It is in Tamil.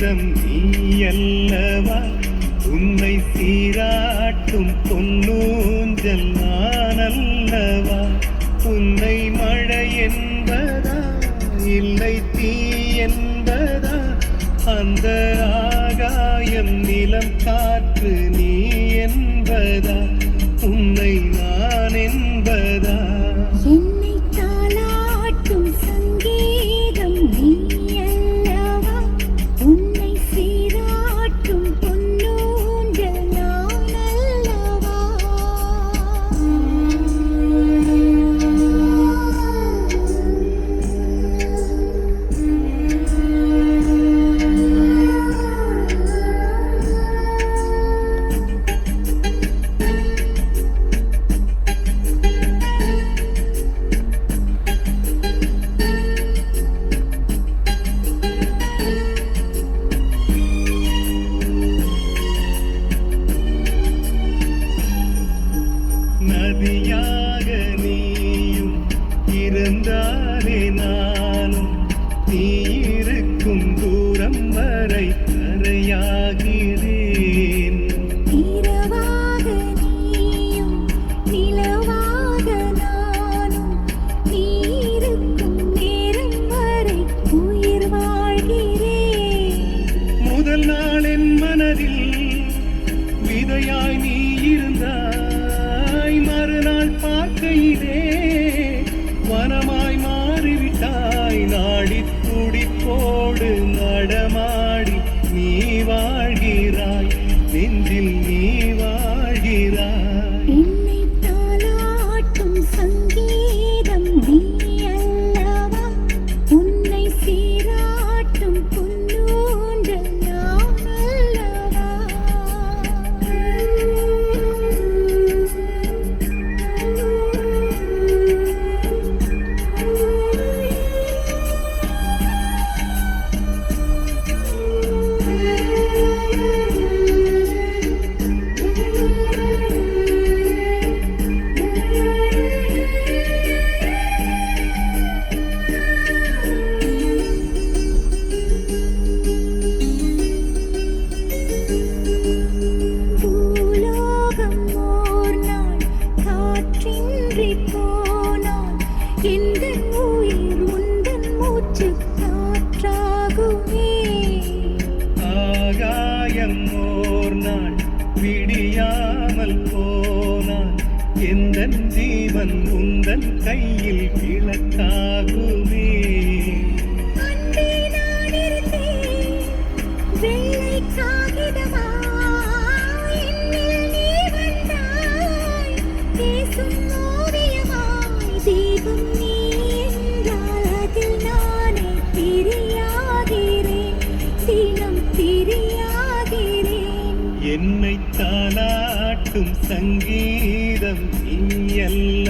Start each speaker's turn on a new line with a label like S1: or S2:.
S1: சங்கீதம் நீ அல்லவா, உன்னை சீராட்டும் பொன்னூஞ்சல் நான் அல்லவா. உன்னை மழை என்பதா இல்லை தீ என்பதா, அந்த ஆகாயம் நிலம் காற்று நீ என்பதா, உன்னை நான் என்பதா.
S2: என்னை தாலாட்டும் சங்கீதம் நீ அல்லவா, உன்னை சீராட்டும் பொன்னூஞ்சல் நான் அல்லவா.
S1: நதியாக நீயும் இருந்தாலே நானும், நீ இருக்கும் தூரம் வரை கரையாகிறேன்.
S2: இரவாக நீயும் நிலவாக நானும், நீ இருக்கும் நேரம் வரை உயிர் வாழ்கிறேன்.
S1: முதல் நாள் என் மனதில் விதையாய் நீ இருந்தாய், மறுநாள் பார்க்கையிலே வனமாய் மாறிவிட்டாய். நாடி துடிப்போடு நடமாடி நீ வாழ்கிறாய், நெஞ்சில் நீ வாழ்கிறாய்.
S2: என்னை தாலாட்டும் சங்கீதம் நீ அல்லவா, உன்னை சீராட்டும் பொன்னூஞ்சல் நான் அல்லவா. பூலோகம் ஓர் நாள் காற்றின்றி போனால், எந்தன் உயிர் உந்தன் மூச்சு காற்றாகுமே.
S1: ஆகாயம் ஓர் நாள் விடியாமல் போனான், எந்தன் ஜீவன் உந்தன் கையில் விளக்காகுமே.
S2: அன்பே நான் இருந்தேன் வெள்ளை காகிதமாய், என்னில் நீ வந்தாய் பேசும் ஓவியமாய். தீபம் நீ என்றால் அதில் நானே திரியாகிறேன், தினம் திரியாகிறேன்.
S1: என்னை தாலாட்டும் சங்கீதம் நீ அல்லவா,